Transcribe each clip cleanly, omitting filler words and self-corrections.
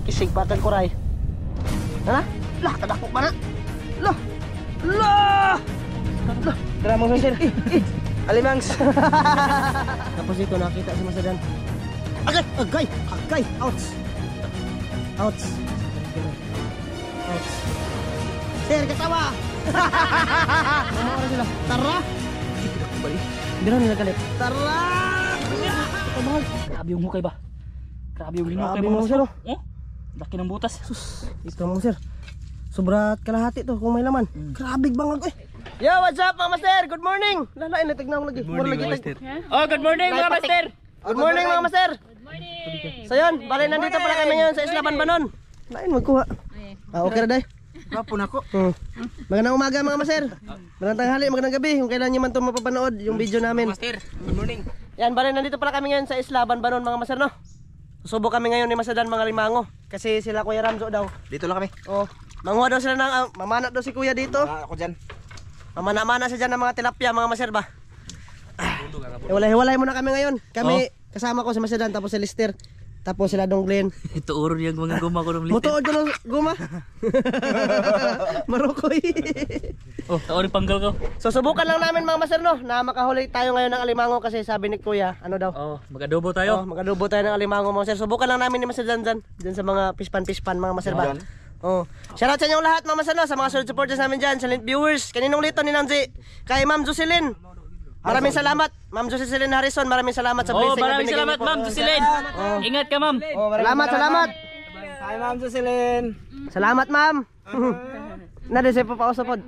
Kisig pa kag kuray. Ana? Lah, kadako ba na? Lah. Lah. Lah. Tara mo sir. Alimangs. Tapos ito nakita si Masadan. Agay, agay, agay. Ouch. Ouch. Ouch. Sir, katawa. Ano sila? Tara. Hindi na nila galit. Tara. Ito mahal. Grabe yung hukay ba? Grabe yung hinukay mo sir. Oh? Laki ng butas. Sus. Ito mo sir. Sobra kalahati to kung may laman. Grabe bangag eh. Yo, what's up mga master? Good morning. Lalain na tignan ko lagi. Good morning mga master. Oh, good morning mga master. Good morning mga master. Good morning. So yun, bali nandito pala kami ngayon sa Isla Banbanon. Lain magkuha. Okay na day. Hapon ako. Magandang umaga mga master. Magandang tanghali, magandang gabi. Kung kailan nyo man ito mapapanood yung video namin. Master, good morning. Yan, bali nandito pala kami ngayon sa Isla Banbanon mga master no. Susubok kami ngayon ni Masadan mga limango. Kasi sila Kuya Ramzo daw. Dito lang kami. Oh, manguha daw sila ng mamana daw si Kuya dito. Ako dyan. Mamana-mana siya dyan ng mga tilapia mga master ba. Hiwalay-hiwalay muna kami ngayon. Kami kasama ko si Masadan tapos si Lister. Tapos sila Dong Glenn. Ito uro yung mga guma ko ng lister. Mutuod ko ng guma. Marukoy. Oh, taon yung panggal ko. So subukan lang namin mga master no na makahuli tayo ngayon ng alimango kasi sabi ni Kuya, ano daw? Oh, mag-adobo tayo. Mag-adobo tayo ng alimango mga master. Subukan lang namin ni Master Janjan dyan sa mga pispan-pispan mga master ba. Oh. Shoutout sa inyong lahat mga master no, sa mga solid supporters namin dyan, silent viewers. Kaninong lito ni Nancy, kay Ma'am Jocelyn. Maraming salamat, Ma'am Jocelyn Harrison. Maraming salamat sa blessing na maraming binigay salamat niyo po. Ma'am Jocelyn. Ingat ka Ma'am. Salamat. Hi Ma'am Jocelyn. Salamat Ma'am. Nade sa papausapod.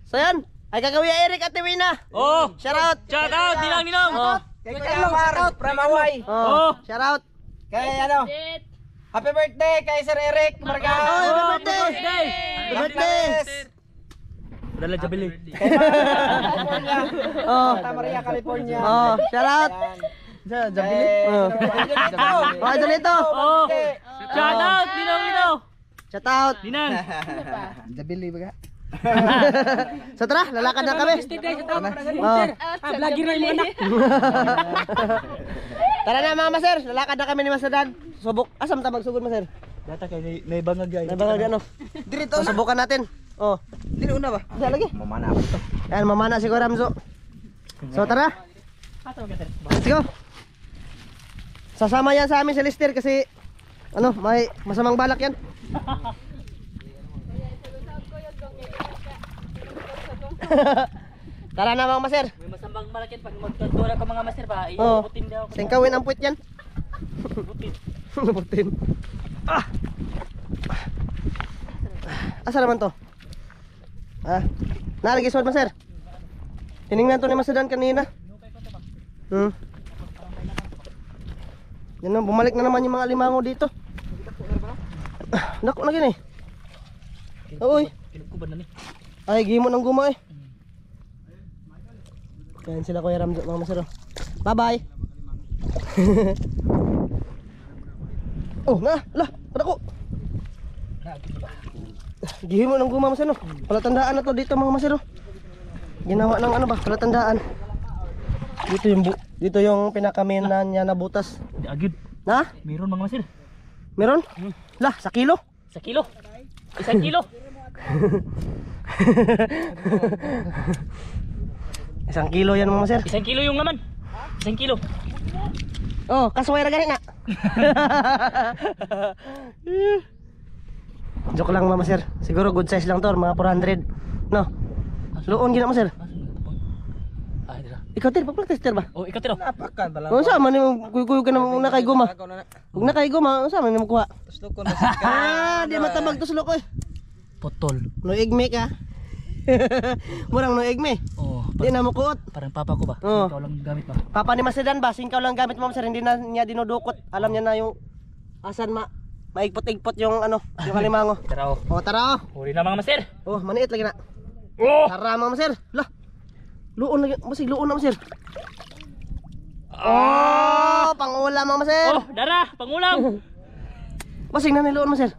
So yan, ay kagawiya Eric at Tiwina. Oh, Shoutout. shout out Ninong. Oh. Kay Kuya Mar, from Hawaii. Oh. Shoutout. Kay ano? Happy birthday kay Sir Eric Marga. Oh, happy birthday. Happy birthday. Dala jabili. Kay California. Oh. Santa Maria, California. Oh, shoutout. Jabili. Oh. Oh, dito. Oh, shout out Ninong. Shoutout. Ninang. Jabili ba? So tara, lalakad na kami. Oh. Vlogger na yung mga anak. Tara na mga master, lalakad na kami ni Masadan. Subok, asam ta magsugod master. Data kay naibangag guys. Nabangag ano? Dirito So, subukan natin. Oh. Dili una ba? Isa lagi. Mamana ako to. Ayan, mamana si Kuya Ramzo. So tara. Let's go. Sasama yan sa amin si Lister kasi ano, may masamang balak yan. Tara na mga master. May masambang malakin pag magtuturo ka mga master pa. Oh. Iubutin daw. Singkawin ang puwit yan. Iubutin. Putin. Asa naman to? Nalagay suod master. Tiningnan to ni Masadan kanina. Yan na, bumalik na naman yung mga limango dito. Dako na gini. Uy. Kinagkuban na ni. Ay, gimo ng guma eh. Yan sila Kuya Ramzo mga master. Bye bye. Oh, lah, dako. Gihimo ng guma master no. Palatandaan na to dito mga master. Ginawa ng ano ba, palatandaan. Dito yung pinakaminan niya na butas. Agad. Na? Meron mga master. Meron? Lah, sa kilo. Sa kilo. 1 kilo. 1 kilo yan mga master. 1 kilo yung laman. 1 kilo. Oh, kasway ra gani na. Joke lang mga master. Siguro good size lang to, mga 400. No. Luon gina master. Ah, dira. Ikaw tir, pag-practice ba? Oh, ikaw tiro. Napakan bala. Kung saan man yung kuy-kuy ka na kay guma. Kung na kay guma, saan man mo kuha? Tuslukon Di matabag to sulok oy. Potol. No igme ka. Murang no igme. Oh, Di na mo kuot. parang papa ko ba? Oh. Ikaw lang gamit ba? Papa ni Masadan ba, singkaw lang gamit mo sir, hindi na niya dinudukot. Alam niya na yung asan maigpot-igpot yung ano, yung halimango. Tara oh. Oh, tara oh. Huli na mga master. Oh, maniit lagi na. Oh! Tara mga maser. Lah. Luon lagi, masig luon na maser. Oh, pangulam mga maser. Oh, dara, pangulam. Masig na niluon maser.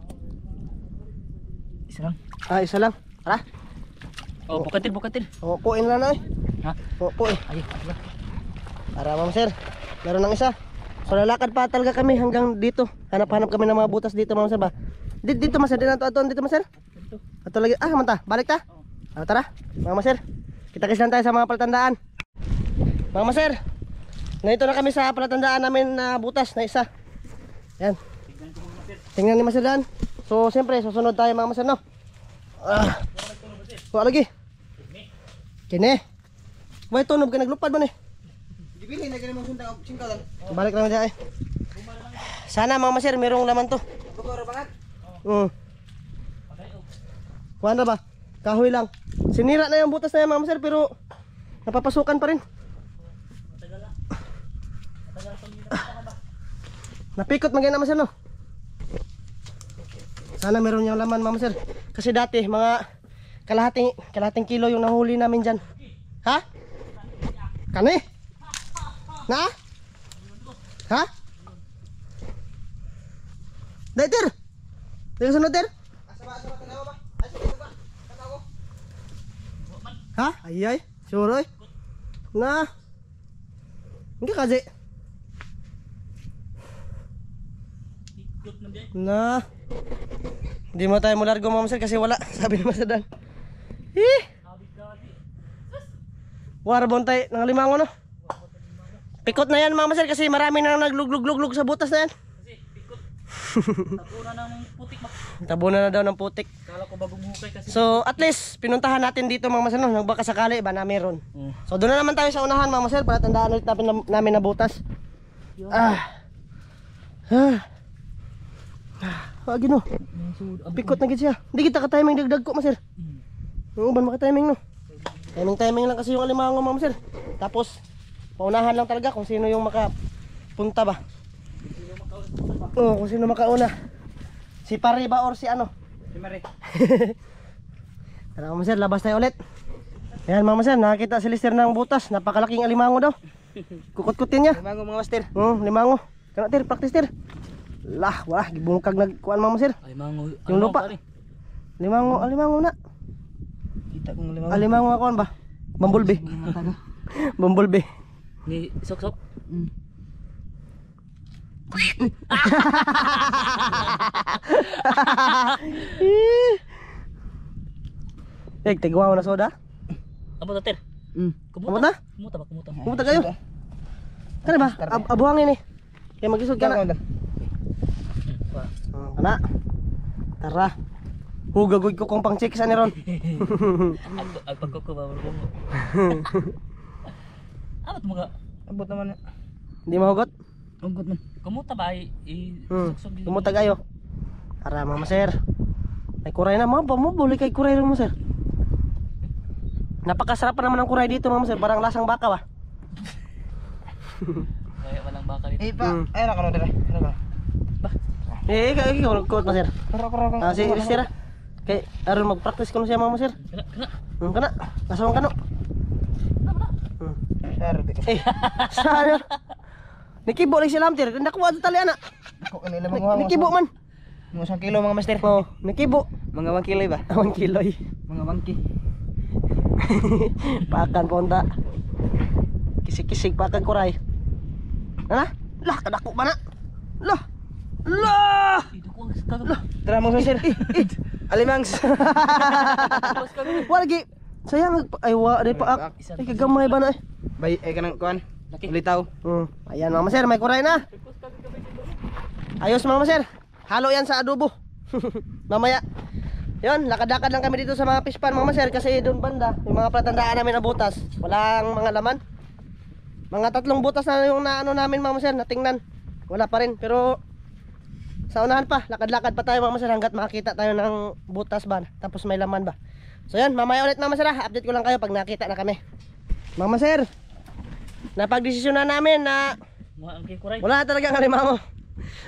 Isa lang. Ah, isa lang. Tara. Oh, bukatil. Oh, kuin lang na eh. Ha? Oh, kuin. Ay, wala. Tara mga maser. Meron ng isa. So lalakad pa talaga kami hanggang dito. Hanap-hanap kami ng mga butas dito mga sir ba. Dito master, dito dito master. Ato lagi. Manta, balik ta. Tara, mga master. Kita-kits lang tayo sa mga palatandaan. Mga master, nandito na kami sa palatandaan namin na butas na isa. Yan. Tingnan ni master Dan. So siyempre, susunod tayo mga master no. Wala lagi. Kini. May tunog ka naglupad ba ni? Dibili na ganun mong singkaw lang. Balik lang dyan eh. Sana mga master, merong laman to. Bugoro bangat. Kuhan na ba? Kahoy lang. Sinira na yung butas na yan mga master, pero napapasukan pa rin. Napikot maganda master no. Sana meron yung laman mga master. Kasi dati mga kalahating kilo yung nahuli namin dyan. Ha? Kani? Na? Ha? Dahil tir? Dahil sunod tir? Ha? Ayay? Sure oy? Na? Hindi kasi. Na? Hindi mo tayo mulargo mga master kasi wala. Sabi ni Master Dan. Warbon tayo ng limango no? Pikot na yan mga master kasi marami nang nagluglug-luglug sa butas na yan. Kasi pikot. Tabunan ng putik ba? Tabunan na daw ng putik. Kala ko bagong hukay kasi. So at least pinuntahan natin dito mga master no? Nagbaka sakali ba na meron. So doon na naman tayo sa unahan mga master para tandaan ulit namin na butas. Gino. Pikot na gid siya. Hindi kita ka-timing dagdag ko master. Ban maka-timing no. Timing lang kasi yung alimango mga master. Tapos paunahan lang talaga kung sino yung makapunta ba. Kung sino makauna. Si Pare ba or si ano? Si Mare. Tara mga master, labas tayo ulit. Ayan mga master, nakakita si Lister ng butas. Napakalaking alimango daw. Kukut-kutin niya. Limango mga master. Limango. Kana tir, practice tir. Lah, wala, gibungkag nagkuan mga master. Alimango. Yung lupa. Alimango na. Kita kong limango. Alimango akuan ba? Bumblebee. Bumblebee. Ni sok-sok. Tigwaw na soda. Abo tater. Kumuta? Kumuta ba? Kumuta. Kumuta kayo. Kana ba? Abuhangin eh. Kaya magisod ka na. Kana. Tara. Hugagoy ko kung pang check sa ni Ron. Ay pagkoko ba mo. Abot mo ga. Abot naman. Hindi mahugot? Hugot man. Kumuta ba ay sok-sok. Kumuta kayo. Tara mga maser. May kuray na mga buli kay kuray rin mo sir. Napakasarap pa naman ang kuray dito mga maser. Parang lasang baka ba? Kaya walang baka dito. Ay na kano dire. Ano ba? Ikaw kuot maser. Karo. Si Sira. Kay aron mag-practice kuno siya mga maser. Kana. Asawang kano. Sana. Nikibo lang sila amtir. Nakuha sa tali ana. Ako kanila mga Nikibo man. Mga 1 kilo mga master. Nikibo. Mga 1 kilo ba? 1 kilo. Mga bangki. Pakan ponda. Kisig-kisig pakan kuray. Ana? Lah kadako ba na? Lah. Tara mga master. Alimangs. Wala gi. Sayang ay wa day paak. Ay kagamay ba na eh. Bay kanang kuan. Ulitaw. Ayan mga maser, may kuray na. Ayos mga maser. Halo yan sa adobo. Mamaya. Yun, lakad-lakad lang kami dito sa mga pispan mga maser kasi doon banda, yung mga palatandaan namin na butas, walang mga laman. Mga 3 butas na yung naano namin mga maser, natingnan. Wala pa rin, pero sa unahan pa, lakad-lakad pa tayo mga maser hanggat makakita tayo ng butas ba, tapos may laman ba. So yun, mamaya ulit mga maser, update ko lang kayo pag nakita na kami. Mga maser, napagdesisyon na namin na wala talagang alimango.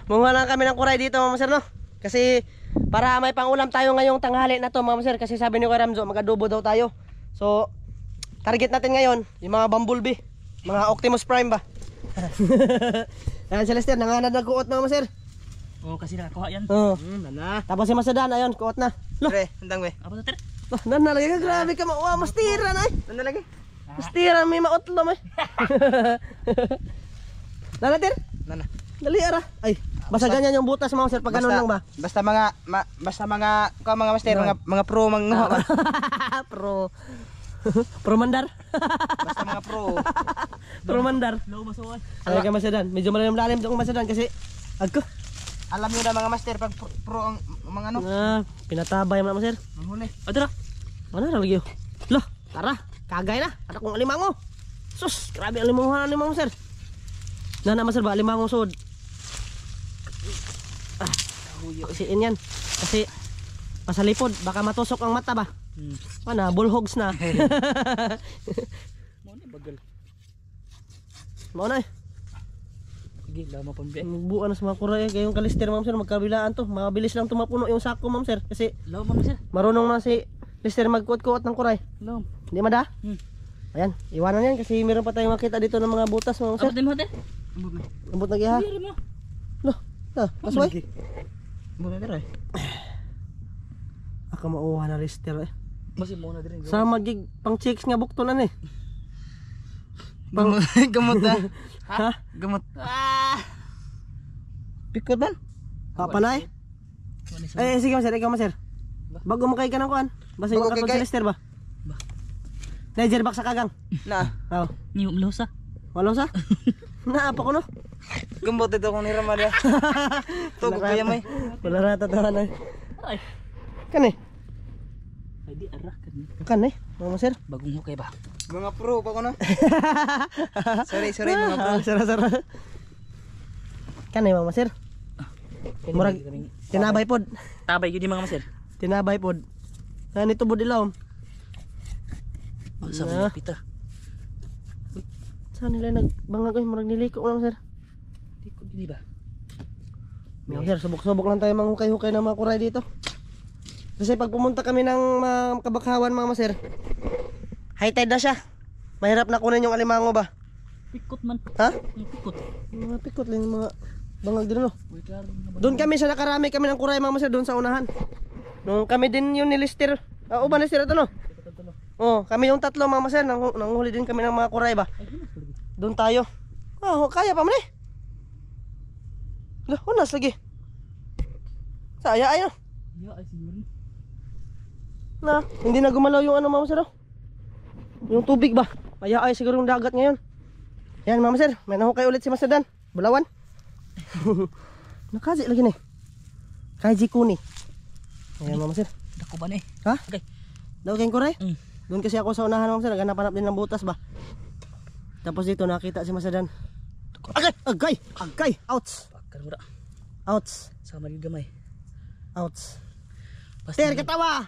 Munguha lang kami ng kuray dito mga maser no. Kasi para may pangulam tayo ngayong tanghali na to mga maser. Kasi sabi ni Kuya Ramzo mag-adobo daw tayo. So target natin ngayon yung mga bumblebee, mga Optimus Prime ba. Ayan si Lester, nanganad na kuot mga maser. Kasi nakakuha yan. Tapos si Master Dan, ayun kuot na. Pre, handang we. Abo tater. Nanalagay ka, grabe ka mauwa. Mastira na eh. Nandalagi. Mastira may mautlo may. Nanatir? Nana. Dali ara. Ay, basta ganyan yung butas mga master pag ganun lang ba? Basta mga master, mga pro mga Pro. Pro mandar. basta mga pro. Pro mandar. Low masuwan. Ay ka masadan. Medyo malalim itong masadan kasi agko. Alam niyo na mga master pag pro ang mga ano, Pinatabay mga master. manghuli. Adra. Ano na lagi? Loh, tara. Kagay na. Ada kong alimango. Sus, grabe ang limango ni mga master. Na master ba alimango sud. Huyo isiin yan. Kasi pasalipod baka matusok ang mata ba. Mana bullhogs na. Mo ni bagal. Mao na eh. Sige, lama pang biya. Buwan na sa mga kuray kayong kalister ma'am sir magkabilaan to. Mabilis lang tumapuno yung sako ma'am sir kasi Law man sir. marunong na si lister magkuot-kuot ng kuray. Law. Hindi mada? Ayan, iwanan yan kasi meron pa tayong makita dito ng mga butas ma'am sir. Abot din mo te. Ambot na giha. Diri mo. Loh, pasway. Muna dira. Aka mauha na lister eh. Basi mo na diri. Sa magig pang chicks nga buktonan eh. Gamot na. Ha? Gamot. Pikot man? Panay? Eh sige maser, ikaw maser. Bago mo kay ka ng kuan. Basta yung Bago kay katog si lister ba? Niger bak sa kagang. Na. Oh. Niyo mlosa. Walo sa? Naapa ko no? Gamot ito kung niraman ya. Tugo kaya may. Wala na tatawa na. Ay. Kan eh. Ay di ara kan. Kan eh. Mga maser. Bagong hukay ba? Mga pro pa ko na. Sorry mga pro. Sara-sara. Kan eh mga maser. Murag tinabay pod. Tabay gyud mga master. Tinabay pod. Kan ito bod ilaw. Sa mga pita. Saan nila nagbangag ay murag niliko lang sir. Di ko dili ba? Mga sir, subok-subok lang tayo manghukay-hukay ng mga kuray dito. Kasi pag pumunta kami ng mga kabakhawan mga maser, high tide na siya. Mahirap na kunin yung alimango ba? Pikot man. Ha? Pikot. Mga pikot lang yung mga bangag din no. Wait lang. Doon kami sa nakarami kami ng kuray mga maser doon sa unahan. Nung kami din yung nilister. Uban lister ito no? Oh, kami yung tatlo mga maser, nanghuli din kami ng mga kuray ba? Doon tayo. Kaya pa man eh. Lah, unas lagi. Saya ayo. Ya ay siguro. Na, hindi na gumalaw yung ano mama sir. Yung tubig ba? Kaya ay siguro yung dagat ngayon. Yan mama sir, may nahukay ulit si Masadan. Bulawan. Nakazi lagi ni. Kaji kuni. Ayan mama sir. Dako ba ni? Ha? Okay. Daw kayong kuray? Mm. Doon kasi ako sa unahan mama sir, naghanap-hanap din ng butas ba. Tapos dito nakita si Masadan. Agay! Ouch! Pakar mura. Ouch! Sama gyud gamay. Ouch! Basta Ter katawa!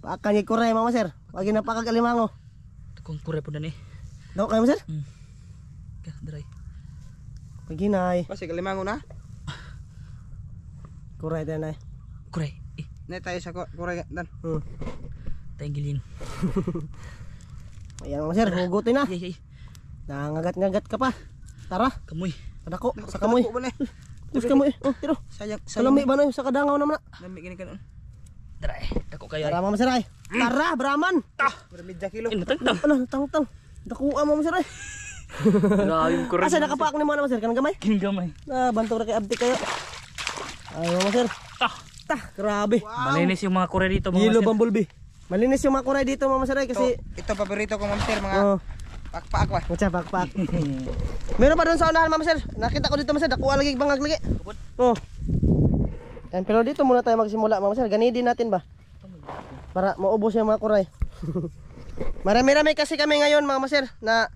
Pakan yung kuray mama sir. Wag na pakagalimango. kung pure po na ni. Daw kayo sir? Ka dry. Paginay. Kasi kalimango na. Kuray tayo na. Kuray. Na tayo sa kuray dan. Tayong gilin. Ayan mama sir, hugutin na. Ay. Nangagat-ngagat ka pa. Tara, Kamoy. padako sa kamoy. Diyos kamoy. Oh, tiro. Sayang. Kalami ba na sa kadangaw naman na. Lami gini kanon. Dry. Dako kayo. Tara mama sir ay. Tara, Brahman. Bermidya kilo. Natangtang. Ano, tang-tang. Dakuha mama sir ay. Grabe yung kuray. Asa nakapaak ni mo na mama sir, kanang gamay? Gamay. Bantog ra kay abdi kayo. Ay mama sir. Grabe. Malinis yung mga kuray dito mga Yellow sir. bumblebee. Malinis yung mga kuray dito mama sir ay kasi Ito paborito ko master mga pakpak ba. Mucha pakpak. Meron pa doon sa unahan mama sir. Nakita ko dito mama sir, dakuha lagi bangag lagi. Oh. Yan, pero dito muna tayo magsimula mama sir. Ganidin natin ba? Para maubos yung mga kuray. Marami-rami kasi kami ngayon mga maser na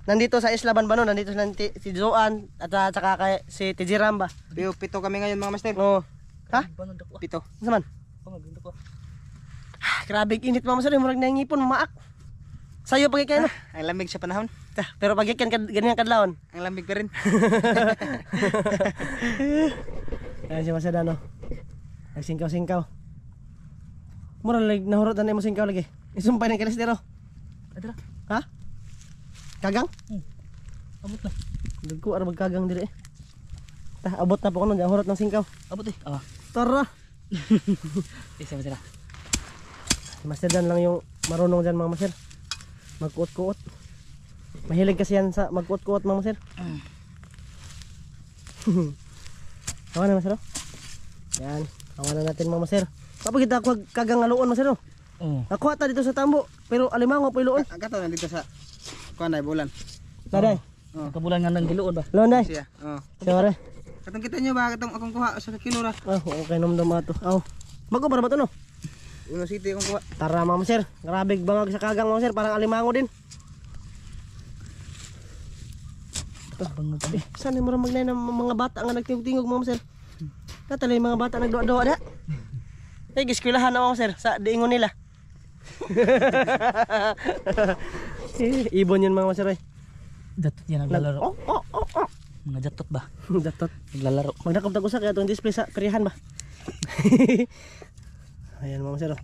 nandito sa Isla Banbano, nandito si Joan at saka kay si Tijiram ba. Pito kami ngayon mga master. Oh. Ha? Pito. Saman? Grabe init mga maser, murag nangipon maak. Sayo pag ikay no. Ang lamig sa panahon. Pero pag ikan ganyan kadlawon. Ang lamig pa rin. Ayan si Masada no. Nagsingkaw-singkaw. Mura lang nahurot na mo singkaw lagi. Isumpay ng kalistero. Adra. Ha? Kagang? Abot na. Dagko ara magkagang dire. Abot na po ko nun, hurot ng singkaw. Abot eh. Tara. Isa sila. Si Master Dan lang yung marunong dyan mga master. Magkuot-kuot. Mahilig kasi yan sa magkuot-kuot mga master. Hawa na master. Yan. Hawa na natin mga master. Kapag kita kagang aluon master. Nakuha ta dito sa tambo. Pero alimango pa iluon. Kato nandito sa kuanay bulan. Naday. Kabulan nga ng giluon ba? Londay. Siya. Siyempre. Katong kita nyo ba katong akong kuha sa kilo ra. Okay namdam ato. Bago para ba ito no? Uno city akong kuha. Tara mga master. Grabe bangag sa kagang mga master. Parang alimango din. Bango pa di. Saan yung maramag na mga bata nga nagtingog-tingog mga master? Natalay mga bata nagdoa-doa da. Giskwelahan na mga master sa diingon nila. Ibon yun mga master ay. Datot yan naglalaro. Mga datot ba? Datot. Naglalaro. Magdakop tag usa kaya itong display sa perihan ba? Ayan mga master.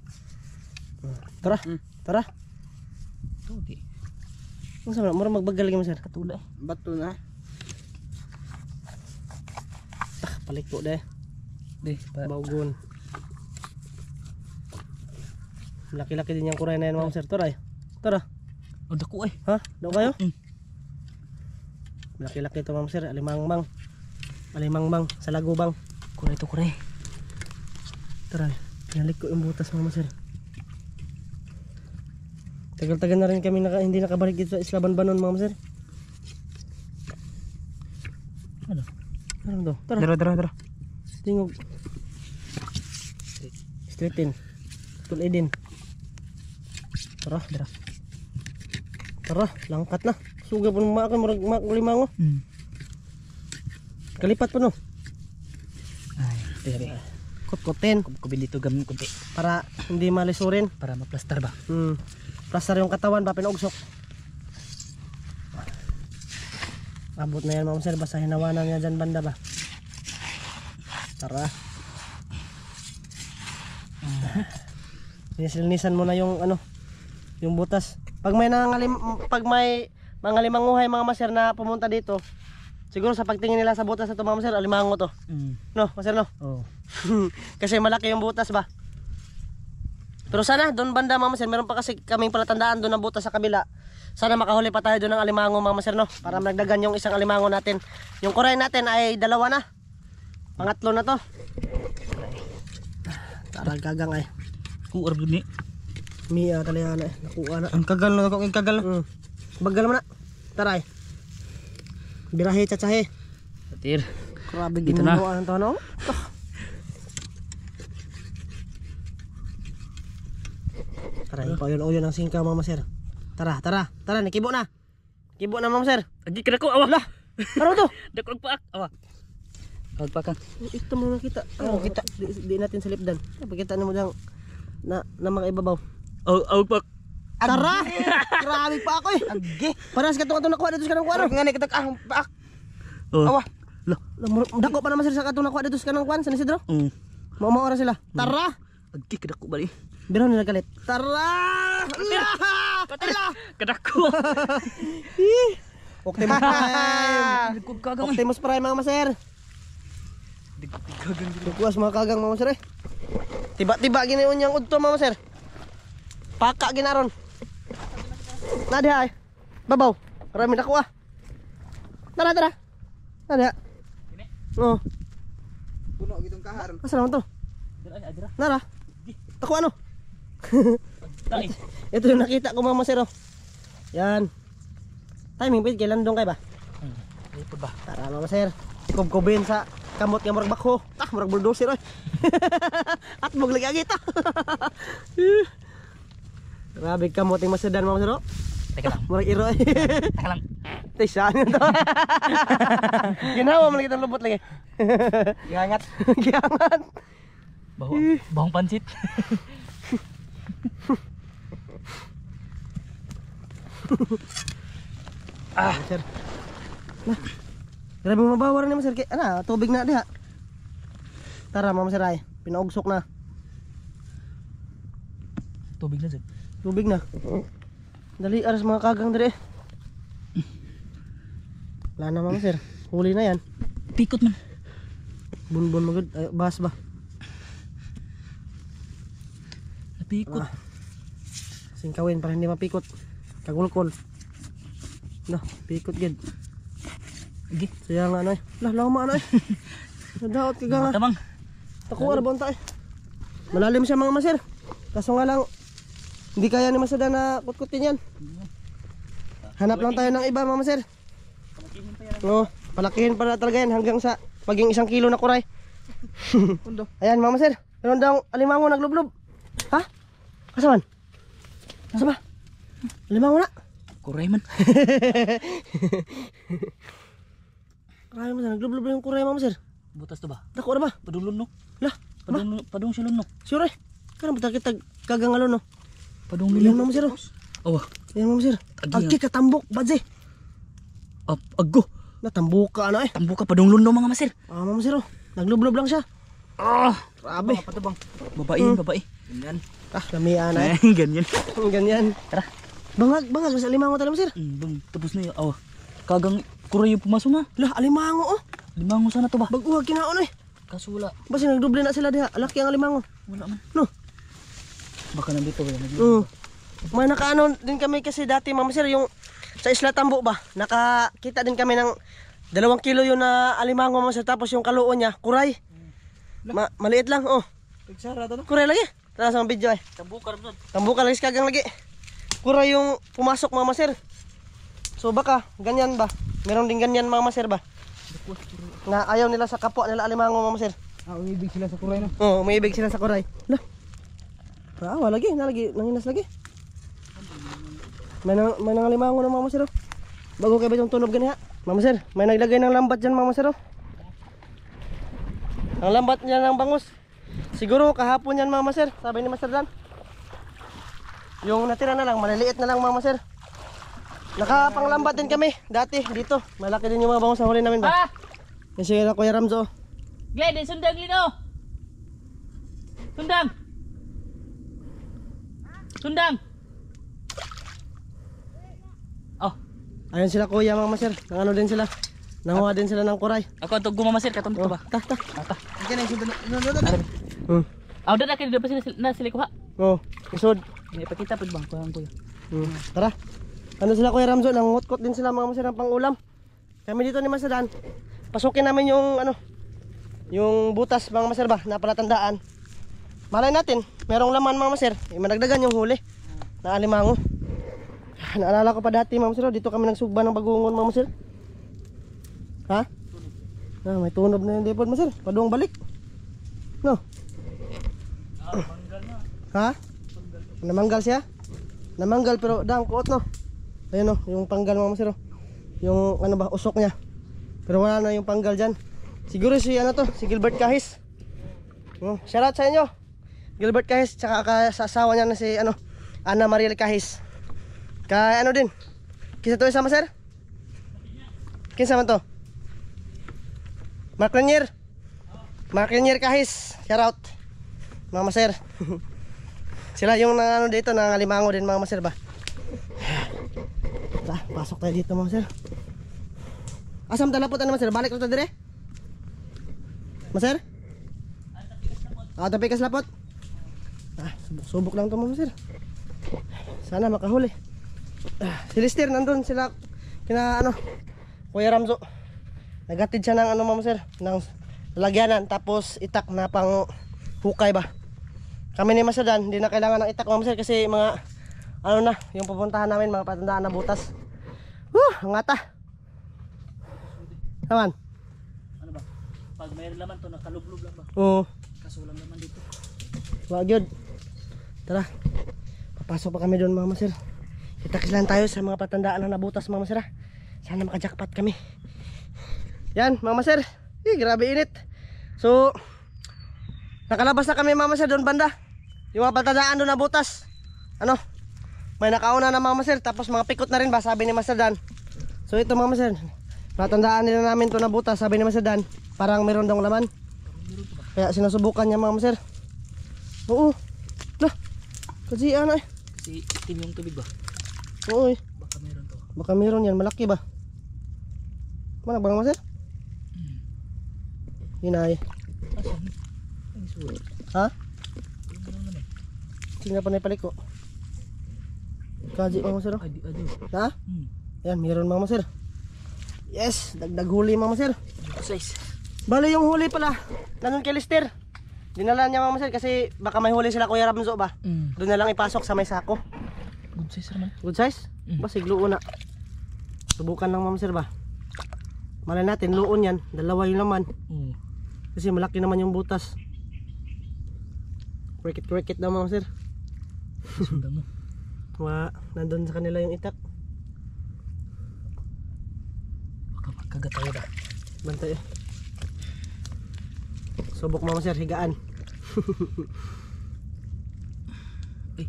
Tara. Tara. Ito di. Ang sama mura magbagal lagi master. Katula eh. Bato na. Palik po deh. Di. Baugon. Laki-laki din yung kuray na yan mga master. Tara. Tara. O dako eh. Ha? Daw kayo? Laki-laki ito mga master. Alimangmang. Alimangmang. Sa lagubang. Kuray to kuray. Tara. Pinalik ko yung butas mga master. Tagal-tagal na rin kami hindi nakabalik dito sa Isla Banbanon mga master. Ano? Ano daw? Tara. Dara. Tingog. Straightin. Tulidin. Tara. Tara. Langkat na. Suga po ng makon. Makulimango. Kalipat po no. Ay. Dere. Kot-kotin. Kubili to gamin kunti. Para hindi malisurin. Para maplastar ba? Plastar yung katawan ba pinugsok. Abot na yan mga master. Basta hinawanan niya dyan banda ba. Tara. Silnisan mo na yung ano, yung butas. Pag may mga limanguhay mga master na pumunta dito, siguro sa pagtingin nila sa butas na ito mga master, alimango to. No, master no? Oo. Kasi malaki yung butas ba. Pero sana doon banda mga master, meron pa kasi kaming palatandaan doon ng butas sa kabila. Sana makahuli pa tayo doon ng alimango mga master no, para magdagan yung isang alimango natin. Yung kuray natin ay 2 na. Pangatlo na to. Tara gagang ay. Kuar gini. Miya talihana eh. Nakuha na. Ang kagal na ako, ang kagal na. Bagal mo na. Tara ay. Birahe tsatsahe. Patir. Grabe Dito na. ginunuan to no. Tara, ipayon-oyon ang singka mga master. Tara, nakibo na. Kibo na mga master. Agi kada ko awa. Ano to? Dako paak awa. Kag pakang. Ito mo nakita. Ano kita? Di natin sa lipdan. Pakita mo lang na mga ibabaw. Aw pak. Tara! Grabe pa ako eh. Agi. Paras ka itong nakuha dito sa kanang kuwan. Nga ni kita paak. Awa. Dako pa naman sila sa katong nakuha dito sa kanang kuwan. San Isidro? Maura sila. Tara! Agi kada ko bali. Biro nila galit. Tara! Kadako. Optimus Prime! Dikog kagang. Optimus Prime mga maser. Dikog kagang. Dukuas mga kagang mga maser eh. Tiba-tiba ginayon niyang udto mga maser. Paka ginaron. Nadiha eh. Babaw. Marami na kuha. Tara. Nadiha. Oo. Puno gitong kahar. Asa naman to? Adira. Nara. Tako ano? Tai. Ito yung nakita ko mga maser oh. Yan. Timing pwede kailan doon kayo ba? Ito ba? Tara mga maser. Kubkubin sa kamot nga murag bakho. Murag bulldozer oy. At muglig agit ah. Grabe kamot yung masedan mga maser oh. Teka lang. Murag iro eh. Teka lang. Tisyan yun to. Ginawa mo lagi itong lubot lagi. Giangat. Giangat. Bahong pansit. Sir. Nah. Grabe mabawaran ni Sir. Ana, tubig na diha. Tara, Mama Sir ay. Pinaugsok na. Tubig na dyan. Tubig na. Dali aras mga kagang dire. Wala na Mama Sir. Huli na yan. Pikot man. Bunbun magud. Bahas ba? Napikot. Singkawin para hindi mapikot. Kagulkol. No, pikot gid. Igi. Siya nga na. Lah, lama na eh. Nadaot ka nga. Tamang. Ako ara bonta eh. Malalim siya mga master. Kaso nga lang hindi kaya ni Masada na kutkutin yan. Hanap lang tayo ng iba mga master. No, palakihin pa na talaga yan hanggang sa paging 1 kilo na kuray. Ayan mga master. Meron daw alimango naglublob. Ha? Kasaman? Asa ba? Alimango na? Kuray man. Kaya mo sa naglublob yung kuray mga master. Butas to ba? Dako na ba? Padulon no. Lah, Padung silon no. sure eh. Karang buta kita kagangalo no. Padung Ayan nilo. mga master. Oh, Ayan mga master. Agki katambok badze. aggo. Natambuka na eh. Tambo ka padung luno mga master. Ah mga master oh. Naglublob lang siya. Ah, Grabe. patabang. Babae, babae. Ganyan. Ah, lamian na eh. Ganyan. Ganyan. Tara. Bangag sa alimango tayo master. Bang, tapos na yun. Oh, kagang kuray yung pumasok na. Lah, alimango oh. Limango sana to ba? Baguhag kinaon eh. Kasula. Basi nagdoble na sila diha. Laki ang alimango. Wala man. No. Baka nandito ba? May nakaano din kami kasi dati mama sir yung sa Isla Tambo ba. Nakakita din kami ng 2 kilo yun na alimango mama sir. Tapos yung kaluon niya, kuray. Maliit lang oh. Pigsara to no? Kuray lagi. Tara sa video eh. Tambukar mo. Tambukan lagi kagang lagi. Kuray yung pumasok mama sir. So baka ganyan ba? Meron din ganyan mama sir ba? Na ayaw nila sa kapwa nila alimango mama sir. Ah, umiibig sila sa kuray no? Oo, umiibig sila sa kuray. Lah. Awa lagi, nanginas lagi. May nang alimango na mama sir. Bago kay ba itong tunog ganiha? Mama sir, may naglagay ng lambat dyan mama sir. Ang lambat niya ng bangus. Siguro kahapon yan mama sir, sabi ni Master Dan. Yung natira na lang, maliliit na lang mama sir. Nakapanglambat din kami dati dito. Malaki din yung mga bangus na huli namin ba? Yung sige na Kuya Ramzo. Glede, sundang lino. Sundang. Sundang. Oh, Ayun sila Kuya mama sir. Nangano din sila. Nanguha din sila ng kuray. ako ang tuguma masir katong Oh, to ba? ta. Sige na, sundan. Aw dada kay dapat na sila kuha. Oh, isod. May pakita pud bang kuha ko. Tara. Ano sila Kuya Ramzo, nangutkot din sila mga masir ng pang-ulam. Kami dito ni Master Dan. Pasukin namin yung ano, yung butas mga masir ba, na palatandaan. Malay natin, merong laman mga masir. Managdagan yung huli na alimango. Naalala ko pa dati mga masir, dito kami nagsugba ng bagungon mga masir. Ha? Ah, may tunob na yung depot masir. Padung balik. No? Ha? Namanggal siya? Namanggal pero dang kuot no. Ayun no, yung panggal mga masir. Yung ano ba, usok niya. Pero wala na yung panggal dyan. Siguro si ano to, si Gilbert Kahis. Shoutout sa inyo. Gilbert Kahis, tsaka sa asawa niya na si ano, Ana Mariel Kahis. Kaya ano din. Kisa to isama sir? Kinsa man to? Mark Lanier. Mark Lanier Kahis. Shoutout. Mama sir. Sila yung ano dito, nangalimango din mga sir ba? Pasok tayo dito mga sir. Asam talapot ano sir? Balik na dire? Maser? Tapi kas lapot. Subok lang to mga sir. Sana makahuli. Si Lister nandun sila kina ano Kuya Ramzo. Nagatid siya ng ano mga sir, ng lalagyanan tapos itak na pang hukay ba. Kami ni Master Dan, hindi na kailangan ng itak mga sir kasi mga ano na, yung pupuntahan namin mga patandaan na butas. Ngata. Naman. Ano ba? Pag mayroon laman to nakalublob lang ba? Oo. Kasulang naman dito. Wag yun. Tara. Papasok pa kami doon mga sir. Itakis lang tayo sa mga patandaan na nabutas mga sir. Sana makajakpat kami. Yan mga sir. Grabe init. So nakalabas na kami mga sir doon banda. Yung mga patandaan doon nabutas. Ano? May nakauna na mga sir. Tapos mga pikot na rin ba sabi ni Master Dan. So ito mga sir. Patandaan nila namin to nabutas sabi ni Master Dan. Parang meron daw laman. Kaya sinusubukan niya mga sir. Oo. Lah. Kasi ano eh. Kasi itim yung tubig ba? Oo eh. Baka meron to. Baka meron yan. Malaki ba? Mana bang mas sir? Hinay. Asan? Ay, sorry. Ha? Ano naman eh? Tingnan pa na paliko. Kaji mga sir. Adi. Ha? Yan, meron mga sir. Yes, dagdag huli mga sir. Size. Bali yung huli pala, nanon kay Lister. Dinala niya mga sir kasi baka may huli sila Kuya Ramzo ba? Doon na lang ipasok sa may sako. Good size naman. Good size? Basig luon na. Subukan lang mga sir ba? Malay natin, luon yan. Dalawa yung laman. Kasi malaki naman yung butas. Cricket daw mga sir. Sundan mo. Nandun sa kanila yung itak. Baka magkagat tayo ba? Bantay. Subok mga sir, higaan. Ay.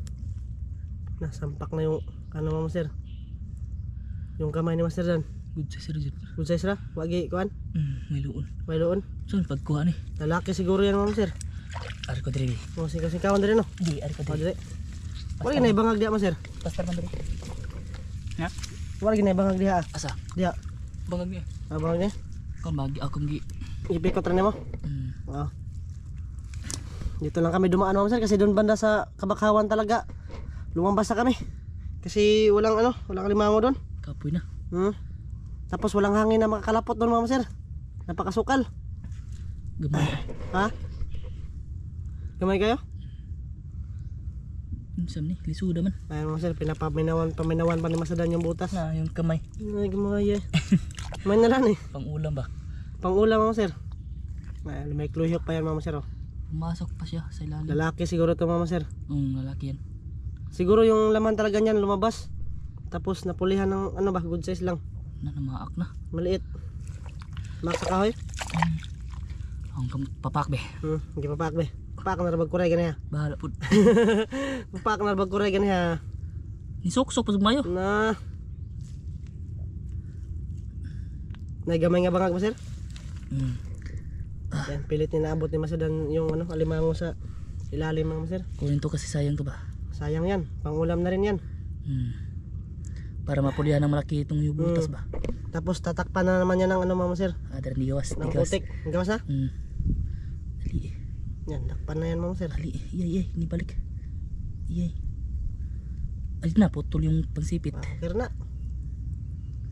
Nasampak na yung ano mga sir. Yung kamay ni Master Dan. Good size rin. Good size ra? Wagi kuan? May luon. May loon? Saan pagkuha ni? Lalaki siguro yan mga sir. Ari ko diri. O singkaw-singkawan din no? Di, ari ko O diri. dire. Wala ginay bangag diha mga sir. Pastar man diri. Ha? Wala ginay bangag diha. Asa? Diha. Bangag niya. Bangag niya. Kon bagi akong gi. Ipikot rin mo. Oo. Dito lang kami dumaan mga sir kasi doon banda sa Kabakawan talaga. Lumambas na kami. Kasi walang walang alimango doon. Kapoy na. Tapos walang hangin na makakalapot doon mga sir. Napakasukal. Gamay. Ha? Gamay kayo? Sam ni, lisuda man. Ayun mga sir, paminawan pa ni Masadan yung butas. Na, yung kamay. Ay, gamay eh. May nalan eh. Pang ulam ba? Pangulam mga sir. Ay, may kluyok pa yan mga sir. Oh. Pumasok pa siya sa ilalim. Lalaki siguro to mga sir. Lalaki yan. Siguro yung laman talaga niyan lumabas. Tapos napulihan ng good size lang. Namaak na. Maliit. Maksa kahoy? Hanggang papak be. Hindi papak be. Papak na rabag kuray gani ha. Bahala po. Papak na rabag kuray gani ha. Nisok-sok pa sumayo. Na. Naigamay nga bangag mo sir? Yan, pilit ni naabot ni Masadan yung alimango sa ilalim mga sir. Kunin to kasi sayang to ba? Sayang yan. Pangulam na rin yan. Para mapulihan ng malaki itong yung butas ba? Tapos tatakpan na naman yan ng mga sir. Adar ni gawas. Ng putik. Ang gawas ha? Ali. Yan, takpan na yan mga sir. Ali. Iyay. Ni balik. Iyay. Alit na, putol yung pangsipit. Okay na.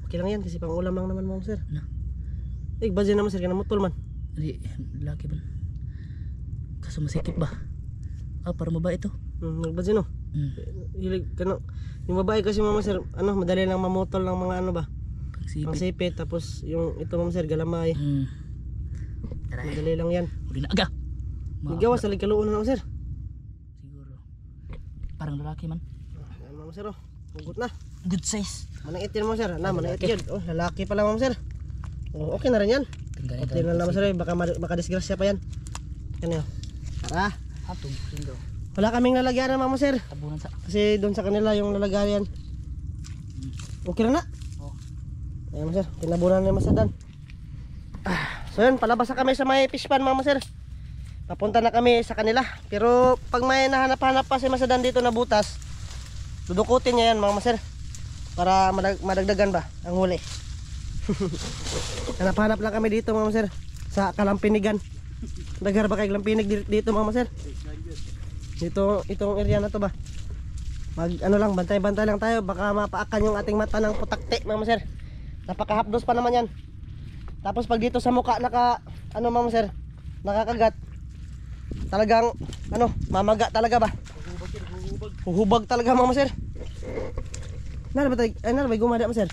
Okay lang yan kasi pangulam lang naman mga sir. Na. Badyan naman sir, kanamutol man. Ali, laki ba? Kaso masikip ba? Para mabait ito. Nagbadyan no. Hilig yung babae kasi mga sir, madali lang mamutol ng mga ba? Pangsipit. Tapos yung ito mga sir, galamay. Madali lang yan. Huli na aga. Gawas, salig kaluon na mga sir. Siguro. Parang lalaki man. Yan mga sir, hugot na. Good size. Manait yan mga sir. Manait yun. Lalaki pala mga sir. Okay na rin yan. Okay na naman sir, baka disgrasya pa yan. Yan yun. Tara. Hatog. Sindo. Wala kaming lalagyan mga sir. Tabunan sa. Kasi doon sa kanila yung lalagyan. Okay na na. Ayan mga sir, tinabunan ni Masadan. So yun, palabas na kami sa may fish pan mga sir. Papunta na kami sa kanila. Pero pag may nahanap-hanap pa si Masadan dito na butas, dudukutin niya yan mga sir. Para madagdagan ba ang huli. Hanap-hanap lang kami dito mga sir. Sa Kalampinigan. Dagar ba kay Kalampinig dito mga sir? Dito, itong area na to ba? Lang, bantay-bantay lang tayo. Baka mapaakan yung ating mata ng putakte mga sir. Napakahapdos pa naman yan. Tapos pag dito sa mukha mga sir, nakakagat. Talagang mamaga talaga ba? Huhubag talaga mga sir. Nara ba gumada mga sir?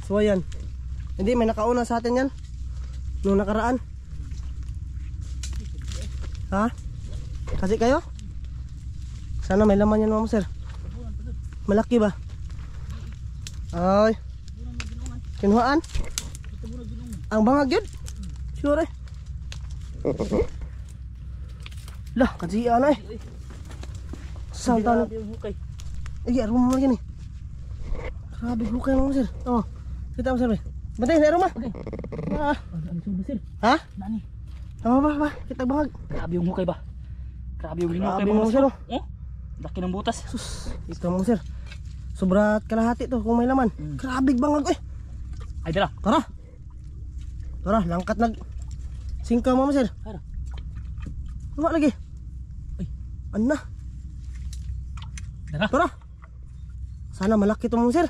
So ayan. Hindi, may nakauna sa atin yan nung nakaraan. Ha? Kasi kayo? Sana may laman yan mga sir. Malaki ba? Ay. Kinuhaan? Ang bangag yun? Sure eh. Lah, kasi ano eh. Saan tayo? Ay, arum mo lagi nih. Grabe hukay mga sir. Oh, kita mo sir. Bantay, na arum ah. Ha? Nani? Tama ba? Kita bangag. Grabe yung hukay ba? Grabe yung hinukay Grabe mga sir. Laki ng butas. Sus, ito mga sir. Sobra kalahati to kung may laman. Grabe bangag eh. Ay dala. Tara. Tara, langkat singkaw mga sir. Tara. Tama lagi. Ay. Ano na? Tara. Tara. Sana malaki to mo sir.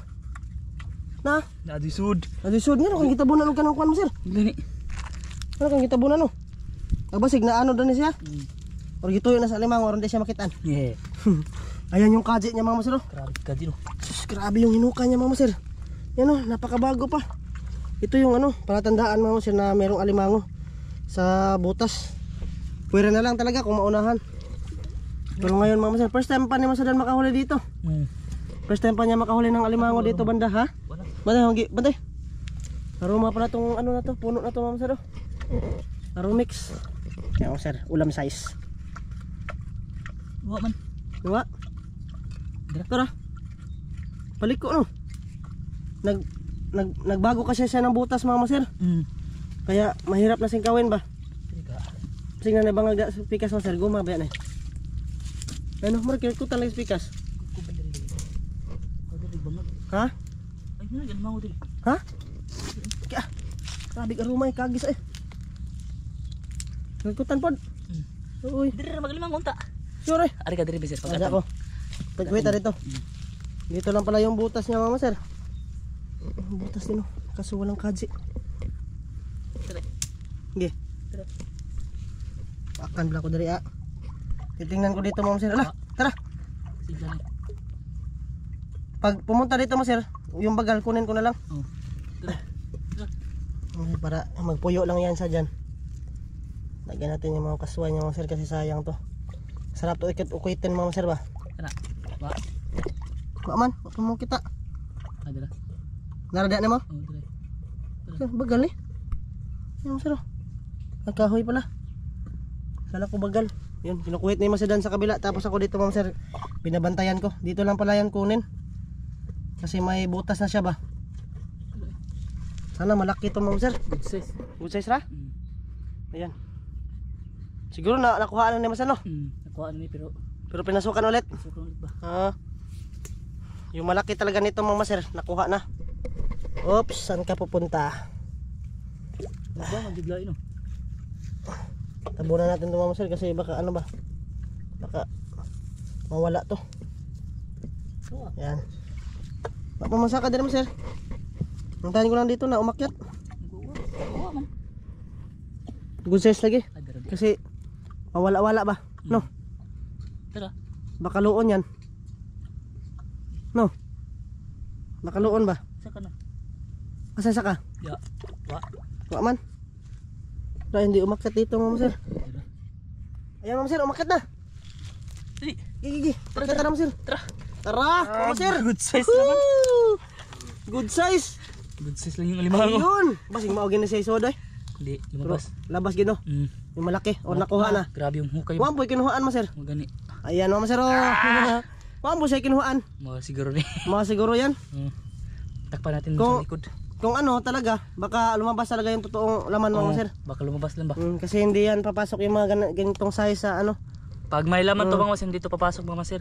Na, Nadisud. nadisod nga no kung gitabunan og kanang kuan mo sir. Gani. Ano kung gitabunan no? Agbasig na ano doon siya. Or gituyo na sa alimango aron di siya makitaan. Yeah. Ayan yung kaji niya mga sir. Grabe ka dito. Sus, grabe yung hinuka niya mga sir. Yan o, napakabago pa. Ito yung ano, palatandaan mga sir na merong alimango sa butas. Pwera na lang talaga kung maunahan. Pero ngayon mga sir, first time pa ni Masadan makahuli dito. First time pa niya makahuli ng alimango dito banda ha? Wala. Banda. Aroma pa na tong ano na to, puno na to mga sir. Aromix. Yan mga sir, ulam size. Wa man. Diba? Tara. Paliko no. Nagbago kasi siya ng butas mga sir. Kaya mahirap na singkawin ba? Sing na bangag da pikas mga sir, gumabaya na. Ano, marikit ko talaga pikas. Ha? Ay, yan mango dili. Ha? Kaya, grabe ka rumay, kagis eh. Nagkutan pod. Uy, Diri ra magalimang unta. sure. Ari ka diri sir Ada ko. Wait dito. Dito lang pala yung butas niya mama sir. Butas din oh. Kaso walang kaji. Tara. Sige. Tara. Akan bala ko dari ah. Titingnan ko dito mama sir. Ala, tara. Sige lang. Pag pumunta dito mama sir, yung bagal kunin ko na lang. Oh. Tara. Para magpuyo lang yan sa dyan. Lagyan natin yung mga kaswa niya mga sir kasi sayang to. Sarap to ikit-ukitin mga sir ba? Kana. Wa. Ba man, apa mo kita? Adira. Narada na mo? Oh, dira. Sir, bagal eh. Yung sir oh. Nagkahoy pala. Kala ko bagal. Yun, kinukuhit ni Masadan sa kabila. Tapos ako dito mga sir, binabantayan ko. Dito lang pala yan kunin. Kasi may butas na siya ba? Sana malaki ito mga sir. Good size. Good size ra? Ayan. Siguro na nakuha na ni Masan no? Nakuha na ni pero pinasukan ulit. suko ulit ba? Yung malaki talaga nito mga sir, nakuha na. Oops, saan ka pupunta? Ba magiglain no. Tabunan natin ito mga sir kasi baka ano ba? Baka mawala to. Ayan. Mamasa ka din mga sir. Nantayin ko lang dito na umakyat. Nakuha man. Good size lagi. Adira. Kasi mawala-wala ba? No? Tara. Baka luon yan. No? Baka luon ba? Saka na. Asan sa ka? Ya. Wa. Wa man. Wala, hindi umakyat dito mga sir. Adira. Ayan mga sir, umakyat na. Dili. Gigi, umakyat na mga sir. Tara. Tara, mga sir. Good size naman. Woo! Good size. Good size lang yung alimango. Ayun. Basing maugin na siya isoday. Hindi Pero lumabas. labas gino. Yung malaki. O nakuha na. Grabe yung hukay. Wampoy kinuhaan mo sir. Magani. Ayan mga sir. Wampoy siya kinuhaan. Mga siguro ni. Mga siguro yan. Takpan natin Kung- sa likod. Kung ano talaga, baka lumabas talaga yung totoong laman mga sir. Baka lumabas lang ba? Kasi hindi yan papasok yung mga ganitong size sa ano. Pag may laman to mga mas hindi to papasok mga sir.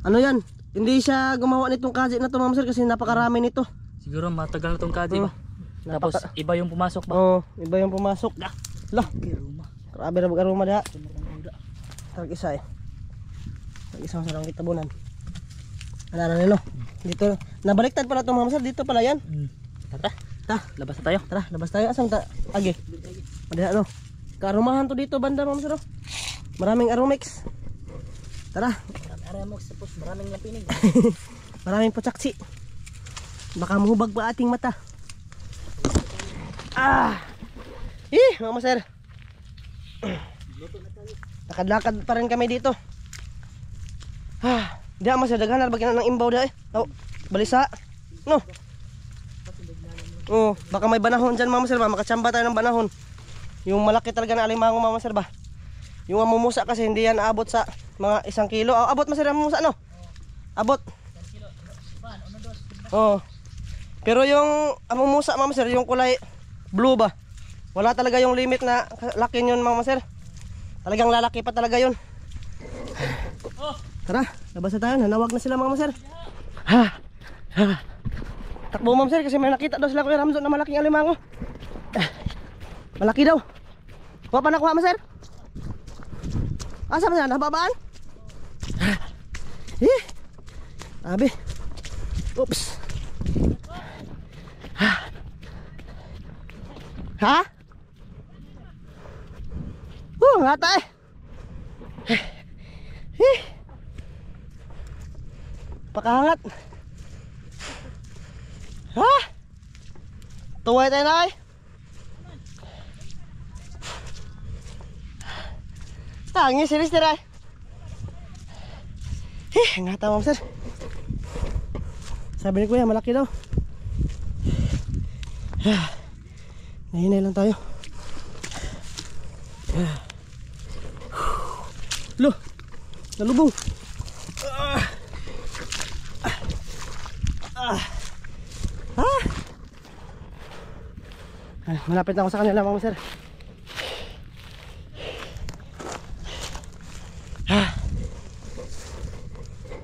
Ano yan? Hindi siya gumawa nitong kaji na to mga sir kasi napakarami nito. Siguro matagal na tong kadi ba? Tapos iba yung pumasok ba? Oo, iba yung pumasok. Lah, Kiruma. grabe na mag-aroma da. Tarag isa eh. Tarag isa sa lang kitabunan. Ano na nilo? Dito, nabaliktad pala itong mga sir. Dito pala yan. Tara. Ta, Labas na tayo. tara, labas tayo. Asang ta? Agi. Padala no. Kaarumahan to dito banda mga sir. Maraming aromix. Tara. Aramos tapos maraming lapinig. Maraming patsaksi. Baka mahubag pa ating mata. Mga sir. Lakad-lakad pa rin kami dito. Di mas daghan na bagyan ng imbaw da eh. Oh, balisa. No. Oh, baka may banahon diyan mga sir ba, makachamba tayo ng banahon. Yung malaki talaga na alimango mga sir ba. Yung amumusa kasi hindi yan aabot sa mga 1 kilo. Oh, abot mas sir amumusa no. Abot. 1 kilo. Oh. Pero yung amumusa mga sir, yung kulay blue ba? Wala talaga yung limit na laki yun mga sir. Talagang lalaki pa talaga yun. Tara, labas na tayo. Nanawag na sila mga sir. Takbo mga sir kasi may nakita daw sila Kuya Ramzo na malaking alimango. Malaki daw. Kuha pa nakuha mga sir. Asa ba yan? Nababaan? Abi. Oops. Ha? Ngata eh. Pakahangat. Ha? Tuway tayo na ay. Tangi serius deh. Ngata Ma'am Sir. Sabi ni Kuya malaki daw. Nahinay lang tayo. Loh, nalubong. Malapit na ako sa kanila Ma'am Sir.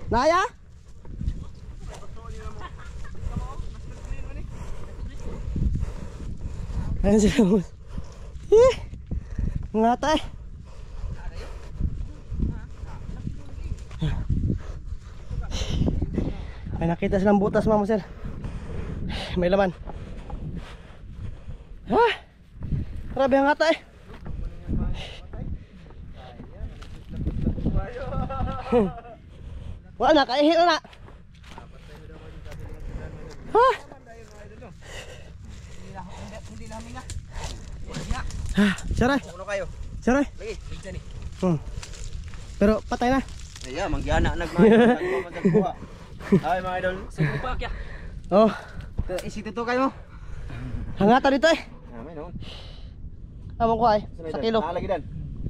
Naya? Ayan sila. Ngata eh. May nakita silang butas Ma'am Sir. May laman. Grabe ang ngata eh. Wala na, kaihit na na. Saray. Ano kayo? Saray. Lagi, ligta ni. Pero patay na. Iya, mangyana nagkuha. Ay mga idol, sige pa kya. Oh, Isito to kayo. hangata dito eh. May noon. Amon ko ay, sa kilo. Nalagi dan.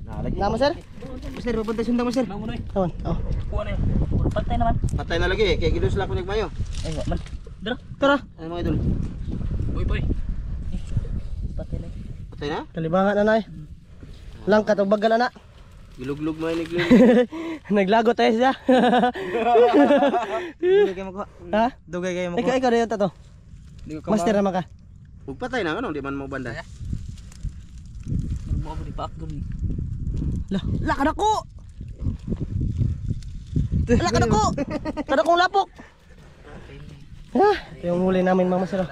Nalagi. Nama Sir? Sir, papunta sundang mo sir. Mangunoy. Tawon. Oh. Kuha na yun. Puro pantay naman. Patay na lagi, kaya gilos lang ko nagmayo. Ay, wak man. Dara. Tara. Ay mga idol. Boy. Patay na. Patay na? Kalibangan na na eh. Langkat o bagal na. Giluglug mo yung giluglug. Naglago tayo siya. Dugay kayo magkuha. Ha? Dugay kayo magkuha. Ikaw na yun tato. Master naman ka. Huwag patay na, ano? Di man mo banda. Mo di pa akdom ni. Lah, kadako! Lah, kadako! Kadakong lapok! Ito yung huli namin Mama Sir.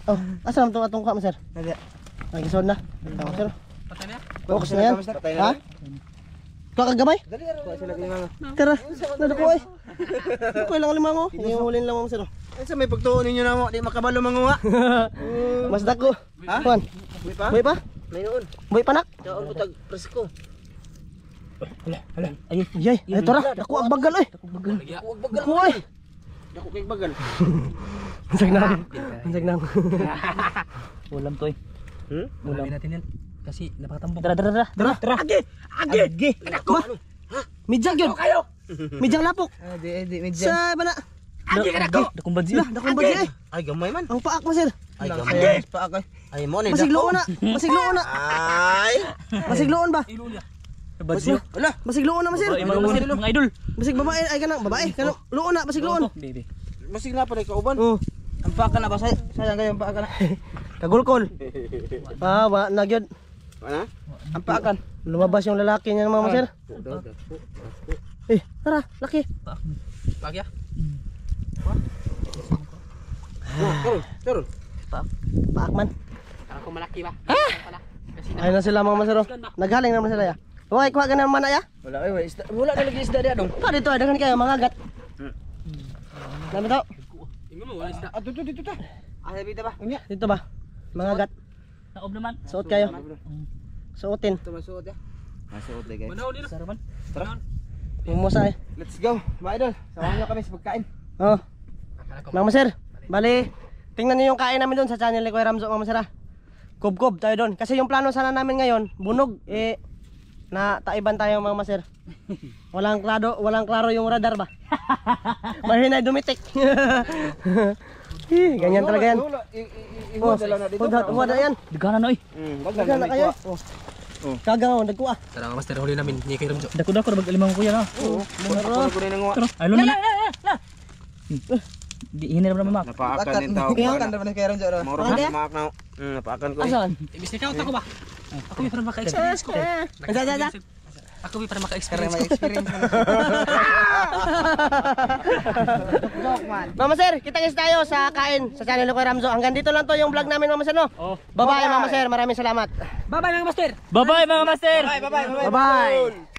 Oh, asa naman itong atong ka, Sir? Ay, gisod na. Mama Sir. Patay na. Focus na yan. Patay Ha? na. Ikaw kagamay? Dali, kuha sila kayo mga. Tara, nadako ay. Ikaw lang limango. Yung huli lang Mama Sir. Ay, sa may pagtuon ninyo na mo, di makabalo manguha. Mas dako. Ha? Juan, Buhay pa? buhay pa? May noon. Buhay pa nak? Daon ko tag presko. Ayun. Yay, ay tara. Dako ang bagal ay. Huwag bagal. Dako ay. Dako kay bagal. Ansag na. Ansag na. Ulam to eh. Ulam. natin yan. Kasi napakatambok. Tara. Tara. Agi. Dako. Mijang yun. Kayo. Mijang lapok. Di Sa bana. Dakong badzi. Lah, dakong badya eh. Ay, gamay man. Ang paak mo Sir. Ay, gamay. Paak ay. Ay, mo ni Masigloon na. Masigloon na. Ay. Masigloon ba? Badzi. Wala. Masigloon na Sir. Mga idol. Basig babae ay kanang babae. Kanang luon na, basig luon. Baby. Masig na pa ni kauban. Oh, Ang paaka na ba sayang kayo ang paaka na. kagulkol. Wa na gyud. Ano? Ang paakan. Lumabas yung lalaki niya Mama Sir. Tara, laki. Paakya. Turun. Paak man. Ako malaki ba? Ayun na sila Mama Sir. Naghaling naman sila ya. Hoy, kuha ka na naman na ya. Wala ay isda. Wala na lagi isda dia dong. Pa dito, dagan kayo mga agat. Dami to. Tingnan mo wala isda. Dito ta. Ah, bita ba? Unya. Dito ba? Mga agat. Naob naman. Suot kayo. Suotin. Ito masuot ya. Masuot guys. Manaw dito. Saraman. Tara. Umusa eh. Let's go. Mga idol. Samahan niyo kami sa pagkain. Oh. Mama Sir, bali, tingnan niyo yung kain namin doon sa channel ni Kuya Ramzo, Mama Sir. Kubkob tayo doon. Kasi yung plano sana namin ngayon, bunog, na taiban tayo Mama Sir. Walang klaro yung radar ba? Mahina dumitik. Ganyan talaga yan. Huwag yan. Dagana na eh. Huwag na kayo. Kagaw, nagkuha. Tara, master huli namin ni Kuya Ramzo. Dako mag-alimang kuya na. Oo. Ako na nanguha. Ayun na. Di hini naman mak. Napaakan din tao. Napaakan naman ni Kuya Ramzo. Moro na maak na. Napaakan ko. Asan? Ibis ka ako ba? Ako yung parang maka-experience ko. Ako para Para maka-experience may ko. experience mo. Mama sir, kita-kits tayo sa kain sa channel ko Ramzo. Hanggang dito lang to yung vlog namin Mama sir no. Bye-bye Mama sir, maraming salamat. Bye-bye mga master. Bye-bye mga master! Bye-bye.